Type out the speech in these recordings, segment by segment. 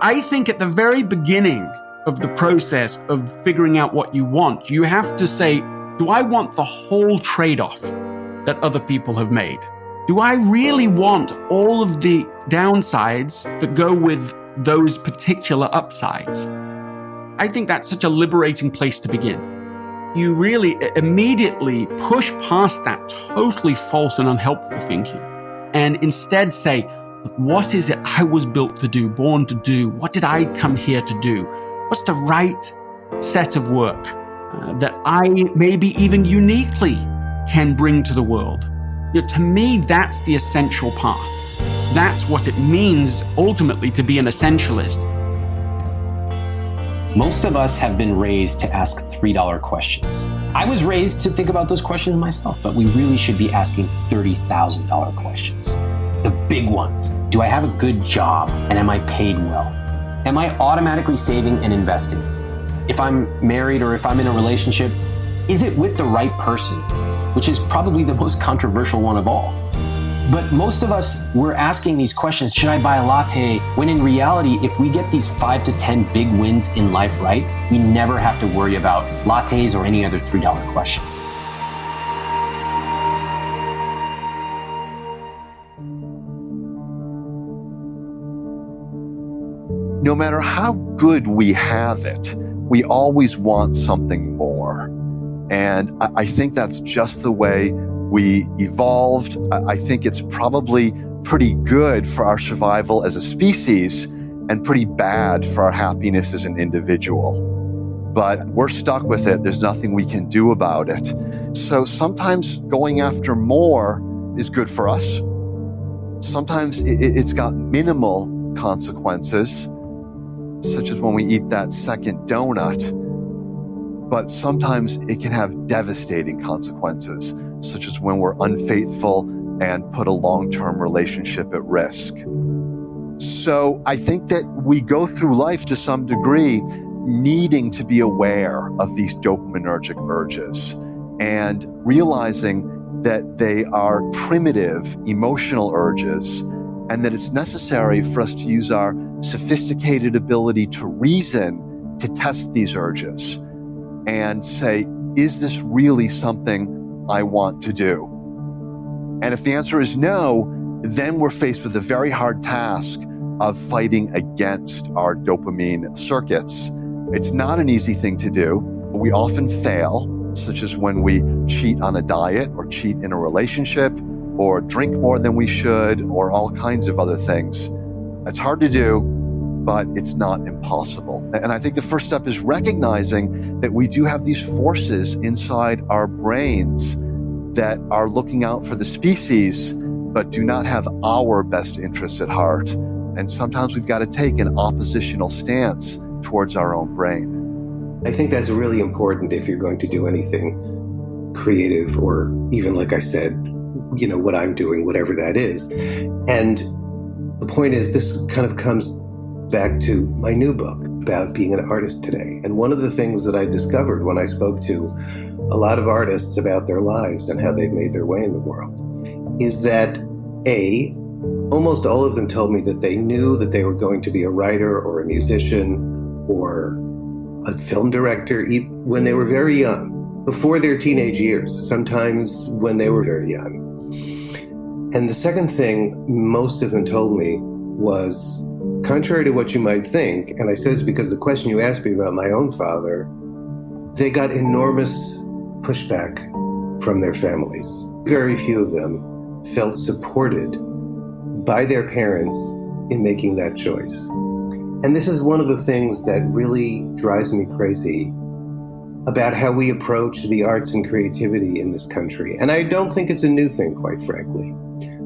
I think at the very beginning of the process of figuring out what you want, you have to say, do I want the whole trade-off that other people have made? Do I really want all of the downsides that go with those particular upsides? I think that's such a liberating place to begin. You really immediately push past that totally false and unhelpful thinking and instead say, what is it I was built to do, born to do? What did I come here to do? What's the right set of work that I maybe even uniquely can bring to the world? To me, that's the essential path. That's what it means ultimately to be an essentialist. Most of us have been raised to ask $3 questions. I was raised to think about those questions myself, but we really should be asking $30,000 questions. The big ones. Do I have a good job and am I paid well? Am I automatically saving and investing? If I'm married or if I'm in a relationship, is it with the right person? Which is probably the most controversial one of all. But most of us, we're asking these questions, should I buy a latte? When in reality, if we get these 5 to 10 big wins in life right, we never have to worry about lattes or any other $3 questions. No matter how good we have it, we always want something more. And I think that's just the way we evolved. I think it's probably pretty good for our survival as a species and pretty bad for our happiness as an individual. But we're stuck with it. There's nothing we can do about it. So sometimes going after more is good for us. Sometimes it's got minimal consequences, such as when we eat that second donut. But sometimes it can have devastating consequences, such as when we're unfaithful and put a long-term relationship at risk. So I think that we go through life to some degree needing to be aware of these dopaminergic urges and realizing that they are primitive emotional urges and that it's necessary for us to use our sophisticated ability to reason to test these urges and say, is this really something I want to do? And if the answer is no, then we're faced with a very hard task of fighting against our dopamine circuits. It's not an easy thing to do. We often fail, such as when we cheat on a diet or cheat in a relationship or drink more than we should or all kinds of other things. It's hard to do, but it's not impossible. And I think the first step is recognizing that we do have these forces inside our brains that are looking out for the species, but do not have our best interests at heart. And sometimes we've got to take an oppositional stance towards our own brain. I think that's really important if you're going to do anything creative or even, like I said, what I'm doing, whatever that is. And the point is, this kind of comes back to my new book about being an artist today. And one of the things that I discovered when I spoke to a lot of artists about their lives and how they've made their way in the world is that almost all of them told me that they knew that they were going to be a writer or a musician or a film director when they were very young, before their teenage years, sometimes when they were very young. And the second thing most of them told me was, contrary to what you might think, and I say this because the question you asked me about my own father, they got enormous pushback from their families. Very few of them felt supported by their parents in making that choice. And this is one of the things that really drives me crazy about how we approach the arts and creativity in this country. And I don't think it's a new thing, quite frankly.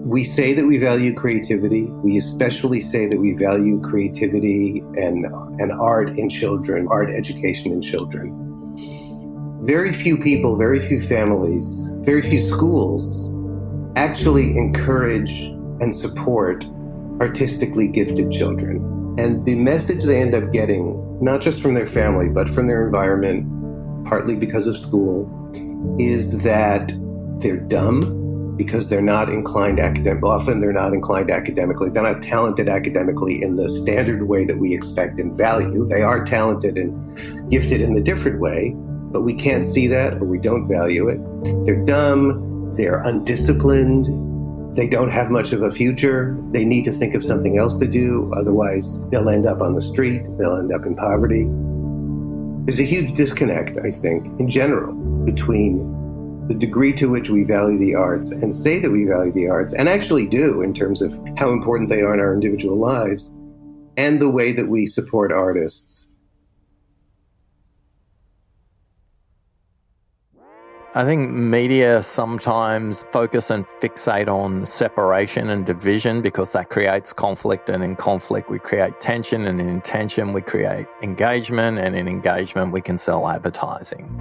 We say that we value creativity. We especially say that we value creativity and art in children, art education in children. Very few people, very few families, very few schools actually encourage and support artistically gifted children. And the message they end up getting, not just from their family, but from their environment, partly because of school, is that they're dumb, because they're not inclined often they're not inclined academically. They're not talented academically in the standard way that we expect and value. They are talented and gifted in a different way, but we can't see that or we don't value it. They're dumb, they're undisciplined, they don't have much of a future. They need to think of something else to do, otherwise they'll end up on the street, they'll end up in poverty. There's a huge disconnect, I think, in general, between the degree to which we value the arts and say that we value the arts, and actually do in terms of how important they are in our individual lives, and the way that we support artists. I think media sometimes focus and fixate on separation and division because that creates conflict, and in conflict we create tension, and in tension we create engagement, and in engagement we can sell advertising.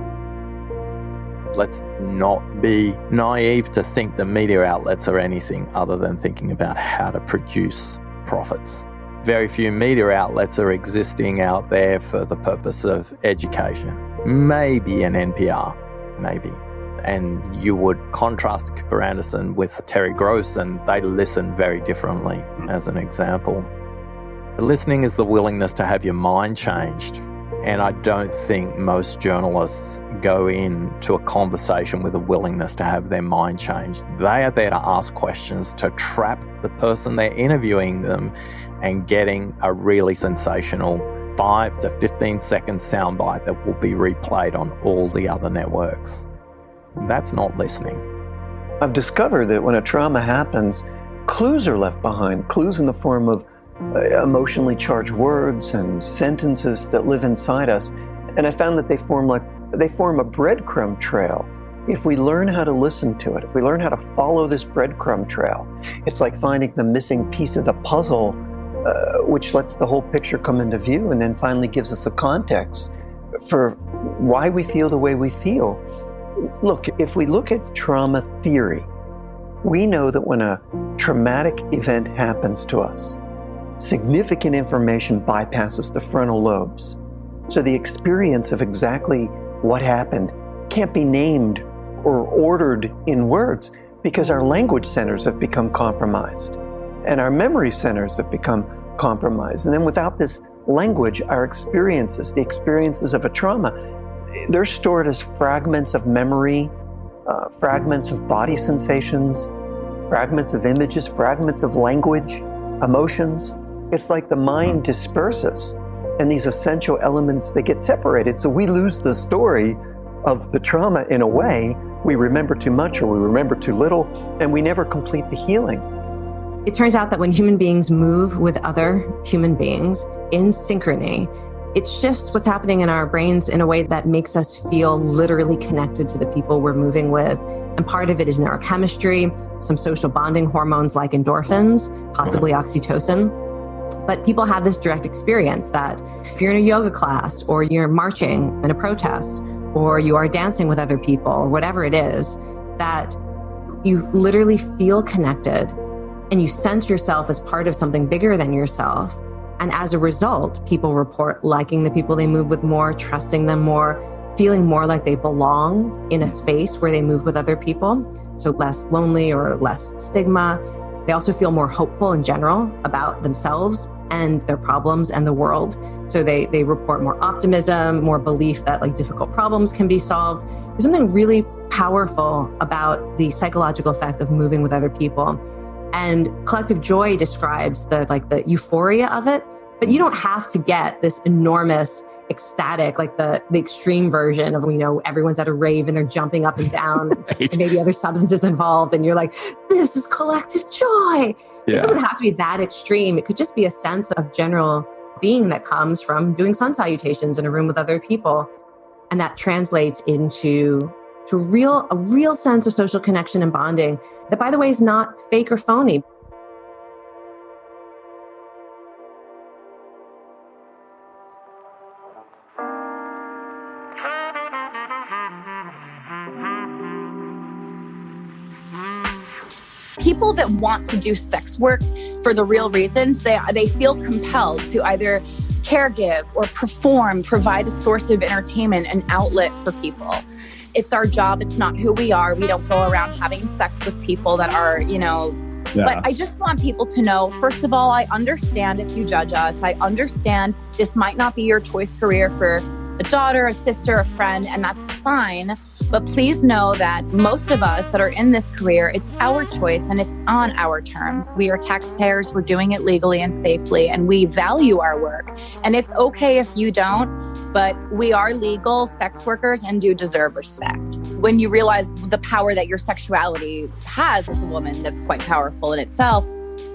Let's not be naive to think that media outlets are anything other than thinking about how to produce profits. Very few media outlets are existing out there for the purpose of education. Maybe an NPR, maybe. And you would contrast Cooper Anderson with Terry Gross, and they listen very differently, as an example. Listening is the willingness to have your mind changed. And I don't think most journalists go into a conversation with a willingness to have their mind changed. They are there to ask questions, to trap the person they're interviewing them and getting a really sensational 5 to 15 second soundbite that will be replayed on all the other networks. That's not listening. I've discovered that when a trauma happens, clues are left behind, clues in the form of emotionally charged words and sentences that live inside us. And I found that they form a breadcrumb trail. If we learn how to listen to it, if we learn how to follow this breadcrumb trail, it's like finding the missing piece of the puzzle, which lets the whole picture come into view and then finally gives us a context for why we feel the way we feel. Look, if we look at trauma theory, we know that when a traumatic event happens to us, significant information bypasses the frontal lobes. So the experience of exactly what happened can't be named or ordered in words because our language centers have become compromised and our memory centers have become compromised. And then without this language, our experiences, the experiences of a trauma, they're stored as fragments of memory, fragments of body sensations, fragments of images, fragments of language, emotions. It's like the mind disperses and these essential elements, they get separated. So we lose the story of the trauma in a way. We remember too much or we remember too little, and we never complete the healing. It turns out that when human beings move with other human beings in synchrony, it shifts what's happening in our brains in a way that makes us feel literally connected to the people we're moving with. And part of it is neurochemistry, some social bonding hormones like endorphins, possibly oxytocin. But people have this direct experience that if you're in a yoga class or you're marching in a protest or you are dancing with other people or whatever it is, that you literally feel connected and you sense yourself as part of something bigger than yourself. And as a result, people report liking the people they move with more, trusting them more, feeling more like they belong in a space where they move with other people. So less lonely or less stigma. They also feel more hopeful in general about themselves and their problems and the world. So they report more optimism, more belief that like difficult problems can be solved. There's something really powerful about the psychological effect of moving with other people. And Collective Joy describes the euphoria of it, but you don't have to get this enormous ecstatic, like the extreme version of, everyone's at a rave and they're jumping up and down right. And maybe other substances involved. And you're like, this is collective joy. Yeah. It doesn't have to be that extreme. It could just be a sense of general being that comes from doing sun salutations in a room with other people. And that translates into a real sense of social connection and bonding that, by the way, is not fake or phony. People that want to do sex work for the real reasons, they feel compelled to either caregive or perform, provide a source of entertainment, an outlet for people. it's our job. It's not who we are. We don't go around having sex with people that are, But I just want people to know, first of all, I understand if you judge us. I understand this might not be your choice career for a daughter, a sister, a friend, and that's fine. But please know that most of us that are in this career, it's our choice and it's on our terms. We are taxpayers. We're doing it legally and safely, and we value our work. And it's okay if you don't, but we are legal sex workers and do deserve respect. When you realize the power that your sexuality has as a woman, that's quite powerful in itself.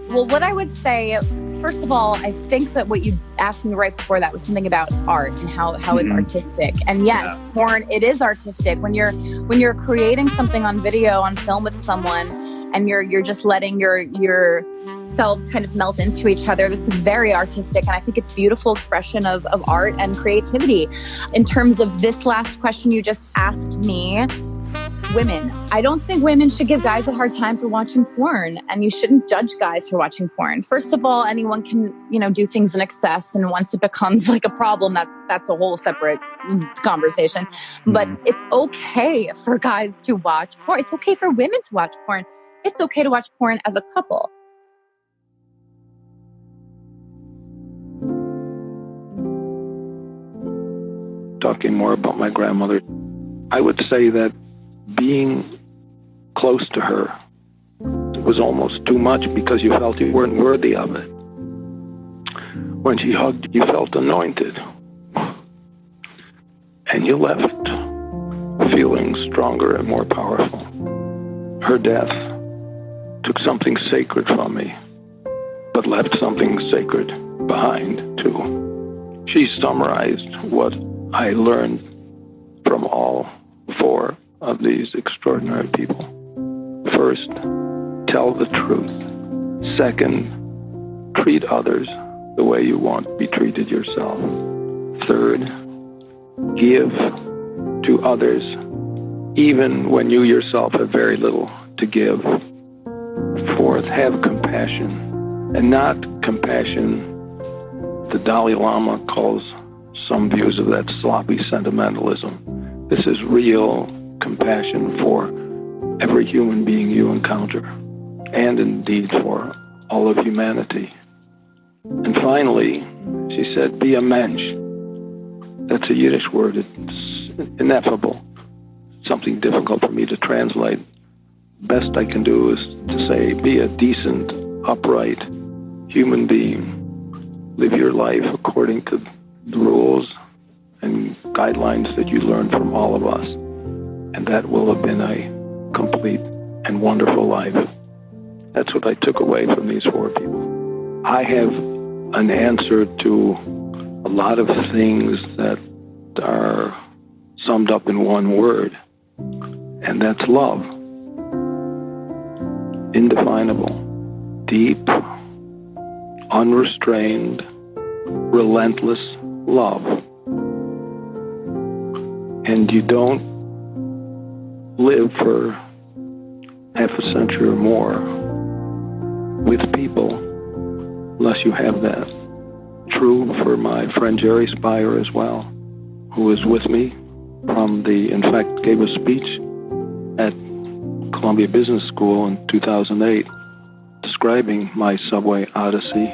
Well, what I would say, first of all, I think that what you asked me right before that was something about art and how it's artistic. And yes, porn, it is artistic. When you're creating something on video, on film with someone, and you're just letting your selves kind of melt into each other, that's very artistic. And I think it's beautiful expression of art and creativity. In terms of this last question you just asked me, women. I don't think women should give guys a hard time for watching porn, and you shouldn't judge guys for watching porn. First of all, anyone can, do things in excess, and once it becomes like a problem, that's a whole separate conversation. But it's okay for guys to watch porn. It's okay for women to watch porn. It's okay to watch porn as a couple. Talking more about my grandmother, I would say that being close to her was almost too much because you felt you weren't worthy of it. When she hugged, you felt anointed. And you left feeling stronger and more powerful. Her death took something sacred from me, but left something sacred behind, too. She summarized what I learned from all four of these extraordinary people. First, tell the truth. Second, treat others the way you want to be treated yourself. Third, give to others even when you yourself have very little to give. Fourth, have compassion, and not compassion the Dalai Lama calls some views of that sloppy sentimentalism. This is real compassion for every human being you encounter, and indeed for all of humanity. And finally, she said, be a mensch. That's a Yiddish word. It's ineffable. Something difficult for me to translate. Best I can do is to say, be a decent, upright human being. Live your life according to the rules and guidelines that you learned from all of us. And that will have been a complete and wonderful life. That's what I took away from these four people. I have an answer to a lot of things that are summed up in one word, and that's love. Indefinable, deep, unrestrained, relentless love. And you don't live for half a century or more with people unless you have that. True for my friend Jerry Spire as well, who was with me in fact, gave a speech at Columbia Business School in 2008 describing my subway odyssey.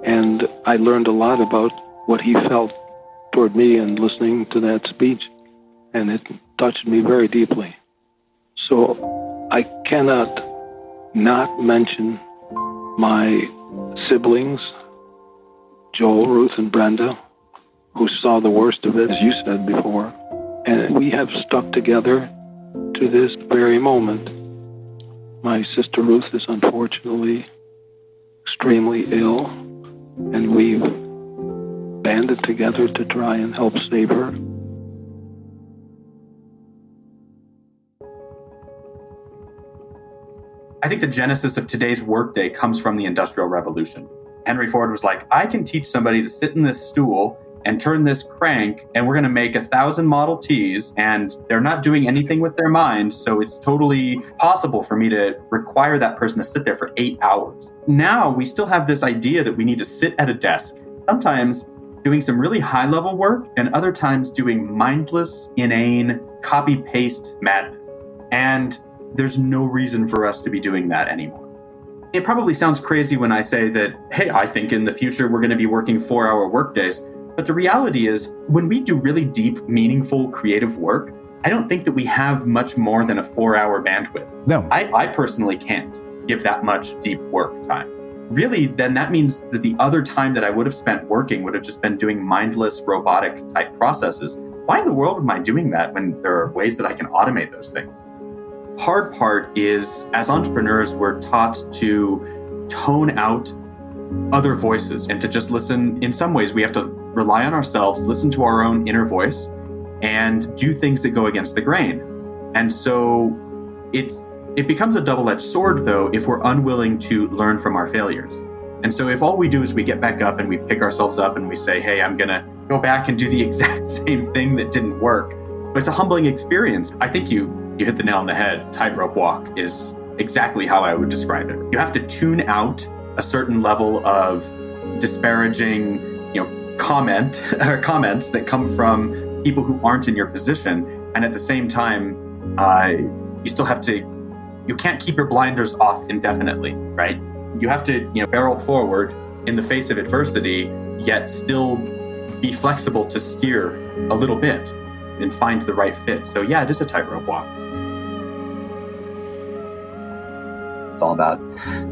And I learned a lot about what he felt toward me and listening to that speech. And it touched me very deeply. So I cannot not mention my siblings, Joel, Ruth, and Brenda, who saw the worst of it, as you said before. And we have stuck together to this very moment. My sister Ruth is unfortunately extremely ill, and we've banded together to try and help save her. I think the genesis of today's workday comes from the Industrial Revolution. Henry Ford was like, I can teach somebody to sit in this stool and turn this crank, and we're going to make 1,000 Model Ts, and they're not doing anything with their mind, so it's totally possible for me to require that person to sit there for 8 hours. Now, we still have this idea that we need to sit at a desk. Sometimes doing some really high level work and other times doing mindless, inane, copy paste madness. And there's no reason for us to be doing that anymore. It probably sounds crazy when I say that, hey, I think in the future we're going to be working 4-hour workdays. But the reality is, when we do really deep, meaningful, creative work, I don't think that we have much more than a 4-hour bandwidth. No. I personally can't give that much deep work time. Really, then that means that the other time that I would have spent working would have just been doing mindless, robotic type processes. Why in the world am I doing that when there are ways that I can automate those things? Hard part is, as entrepreneurs, we're taught to tone out other voices and to just listen. In some ways, we have to rely on ourselves, listen to our own inner voice, and do things that go against the grain. And so it becomes a double-edged sword, though, if we're unwilling to learn from our failures. And so if all we do is we get back up and we pick ourselves up and we say, hey, I'm going to go back and do the exact same thing that didn't work. But it's a humbling experience. I think you hit the nail on the head. Tightrope walk is exactly how I would describe it. You have to tune out a certain level of disparaging, comments that come from people who aren't in your position. And at the same time, you can't keep your blinders off indefinitely, right? You have to, barrel forward in the face of adversity, yet still be flexible to steer a little bit and find the right fit. So yeah, it is a tightrope walk. It's all about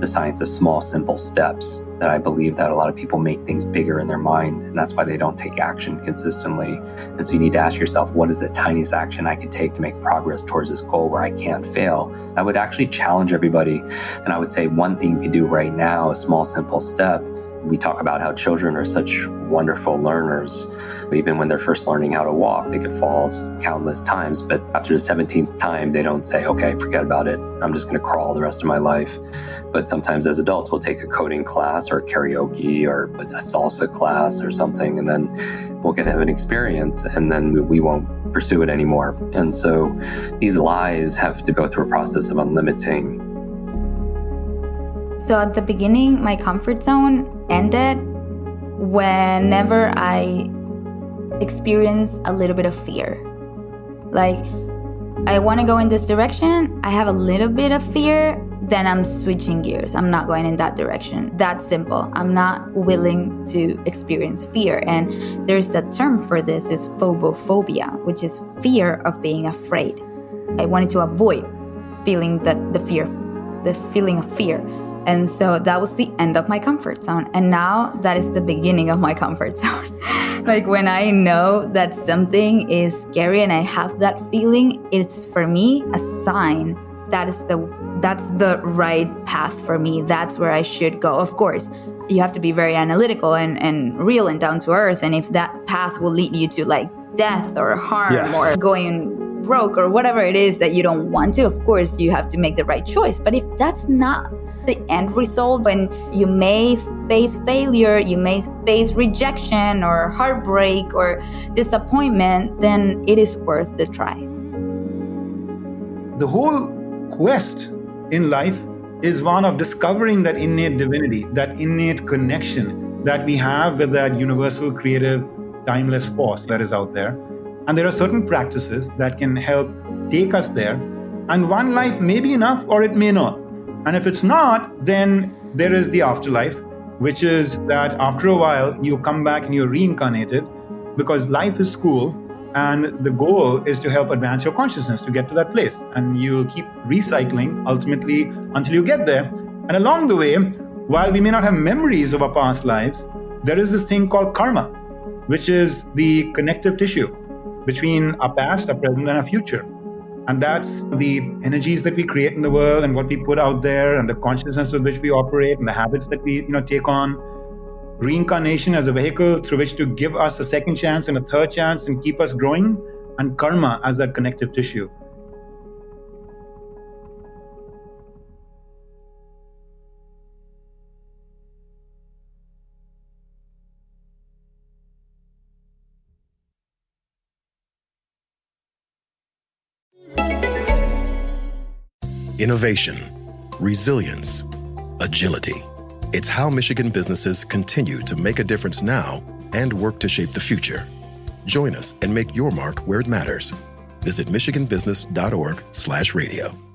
the science of small, simple steps, that I believe that a lot of people make things bigger in their mind, and that's why they don't take action consistently. And so you need to ask yourself, what is the tiniest action I can take to make progress towards this goal where I can't fail? I would actually challenge everybody, and I would say one thing you can do right now, a small, simple step. We talk about how children are such wonderful learners. Even when they're first learning how to walk, they could fall countless times, but after the 17th time, they don't say, okay, forget about it. I'm just going to crawl the rest of my life. But sometimes as adults, we'll take a coding class or karaoke or a salsa class or something, and then we'll get to have an experience, and then we won't pursue it anymore. And so these lies have to go through a process of unlimiting. So at the beginning, my comfort zone ended whenever I experienced a little bit of fear. Like, I want to go in this direction, I have a little bit of fear, then I'm switching gears. I'm not going in that direction. That's simple. I'm not willing to experience fear. And there's that term for this, is phobophobia, which is fear of being afraid. I wanted to avoid feeling the feeling of fear. And so that was the end of my comfort zone. And now that is the beginning of my comfort zone. Like, when I know that something is scary and I have that feeling, it's for me a sign that's the right path for me. That's where I should go. Of course, you have to be very analytical and real and down to earth. And if that path will lead you to like death or harm or going broke or whatever it is that you don't want to, of course, you have to make the right choice. But if that's not the end result, when you may face failure, you may face rejection or heartbreak or disappointment, then it is worth the try. The whole quest in life is one of discovering that innate divinity, that innate connection that we have with that universal, creative, timeless force that is out there. And there are certain practices that can help take us there. And one life may be enough or it may not. And if it's not, then there is the afterlife, which is that after a while, you come back and you're reincarnated, because life is school. And the goal is to help advance your consciousness to get to that place. And you'll keep recycling ultimately until you get there. And along the way, while we may not have memories of our past lives, there is this thing called karma, which is the connective tissue between our past, our present, and our future. And that's the energies that we create in the world and what we put out there and the consciousness with which we operate and the habits that we take on. Reincarnation as a vehicle through which to give us a second chance and a third chance and keep us growing, and karma as that connective tissue. Innovation, resilience, agility. It's how Michigan businesses continue to make a difference now and work to shape the future. Join us and make your mark where it matters. Visit michiganbusiness.org/radio.